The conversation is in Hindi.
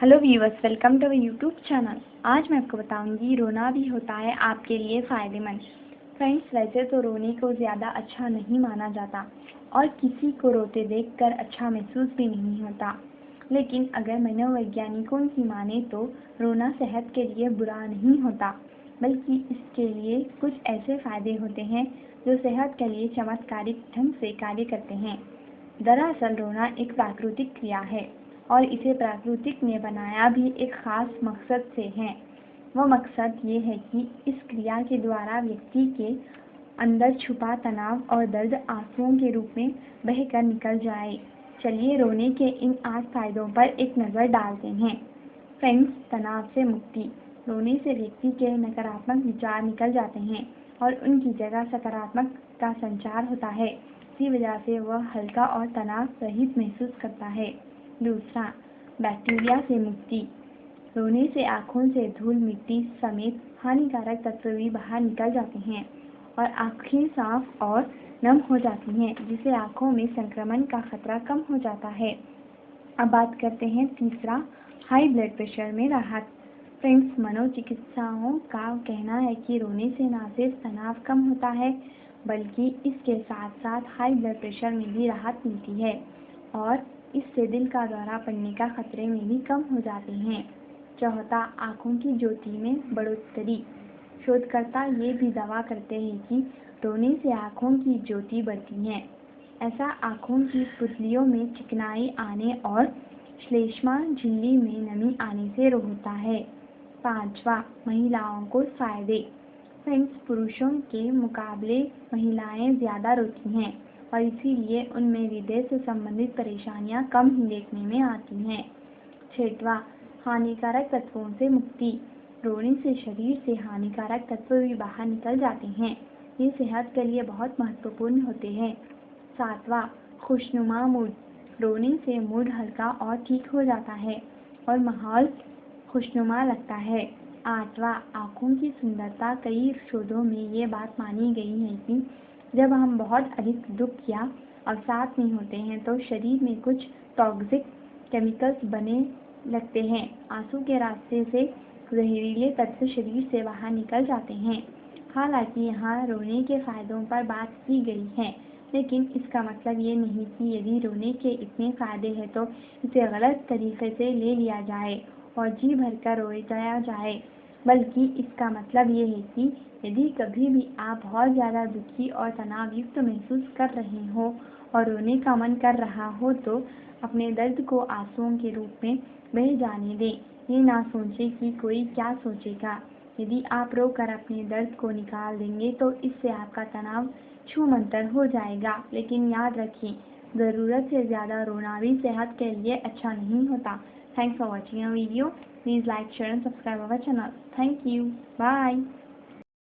Hello viewers, welcome to our YouTube channel. आज मैं आपको बताऊंगी रोना भी होता है आपके लिए फ़ायदेमंद। फ्रेंड्स, वैसे तो रोने को ज़्यादा अच्छा नहीं माना जाता और किसी को रोते देखकर अच्छा महसूस भी नहीं होता, लेकिन अगर मनोवैज्ञानिकों की माने तो रोना सेहत के लिए बुरा नहीं होता, बल्कि इसके लिए कुछ ऐसे फ़ायदे होते हैं जो सेहत के लिए चमत्कारिक ढंग से कार्य करते हैं। दरअसल रोना एक प्राकृतिक क्रिया है और इसे प्रकृति ने बनाया भी एक खास मकसद से है। वह मकसद ये है कि इस क्रिया के द्वारा व्यक्ति के अंदर छुपा तनाव और दर्द आंसुओं के रूप में बहकर निकल जाए। चलिए रोने के इन 8 फायदों पर एक नज़र डालते हैं। फ्रेंड्स, तनाव से मुक्ति। रोने से व्यक्ति के नकारात्मक विचार निकल जाते हैं और उनकी जगह सकारात्मक का संचार होता है। इसी वजह से वह हल्का और तनाव रहित महसूस करता है। दूसरा, बैक्टीरिया से मुक्ति। रोने से आँखों से धूल मिट्टी समेत हानिकारक तत्व भी बाहर निकल जाते हैं और आँखें साफ और नम हो जाती हैं, जिससे आँखों में संक्रमण का खतरा कम हो जाता है। अब बात करते हैं तीसरा, हाई ब्लड प्रेशर में राहत। फ्रेंड्स, मनोचिकित्सकों का कहना है कि रोने से न सिर्फ तनाव कम होता है, बल्कि इसके साथ साथ हाई ब्लड प्रेशर में भी राहत मिलती है और इससे दिल का दौरा पड़ने का खतरे में भी कम हो जाते हैं। चौथा, आँखों की ज्योति में बढ़ोतरी। शोधकर्ता ये भी दावा करते हैं कि रोने से आँखों की ज्योति बढ़ती है। ऐसा आँखों की पुतलियों में चिकनाई आने और श्लेष्मा झिल्ली में नमी आने से होता है। पांचवा, महिलाओं को फायदे। फ्रेंड्स, पुरुषों के मुकाबले महिलाएं ज़्यादा रोती हैं और इसीलिए उनमें हृदय से संबंधित परेशानियां कम ही देखने में आती हैं। छठवां, हानिकारक तत्वों से मुक्ति। रोने से शरीर से हानिकारक तत्व भी बाहर निकल जाते हैं। ये सेहत के लिए बहुत महत्वपूर्ण होते हैं। सातवां, खुशनुमा मूड। रोने से मूड हल्का और ठीक हो जाता है और माहौल खुशनुमा लगता है। आठवां, आँखों की सुंदरता। कई शोधों में ये बात मानी गई है कि जब हम बहुत अधिक दुख या अवसाद में होते हैं तो शरीर में कुछ टॉक्सिक केमिकल्स बने लगते हैं। आंसू के रास्ते से जहरीले तत्व शरीर से बाहर निकल जाते हैं। हालांकि यहाँ रोने के फायदों पर बात की गई है, लेकिन इसका मतलब ये नहीं कि यदि रोने के इतने फायदे हैं तो इसे गलत तरीके से ले लिया जाए और जी भरकर रोया जाए, बल्कि इसका मतलब ये है कि यदि कभी भी आप बहुत ज़्यादा दुखी और तनावयुक्त महसूस कर रहे हो और रोने का मन कर रहा हो तो अपने दर्द को आंसुओं के रूप में बह जाने दें। ये ना सोचें कि कोई क्या सोचेगा। यदि आप रोकर अपने दर्द को निकाल देंगे तो इससे आपका तनाव छूमंतर हो जाएगा। लेकिन याद रखें, ज़रूरत से ज़्यादा रोना भी सेहत के लिए अच्छा नहीं होता। Thanks for watching our video. Please like, share and subscribe our channel. Thank you. Bye.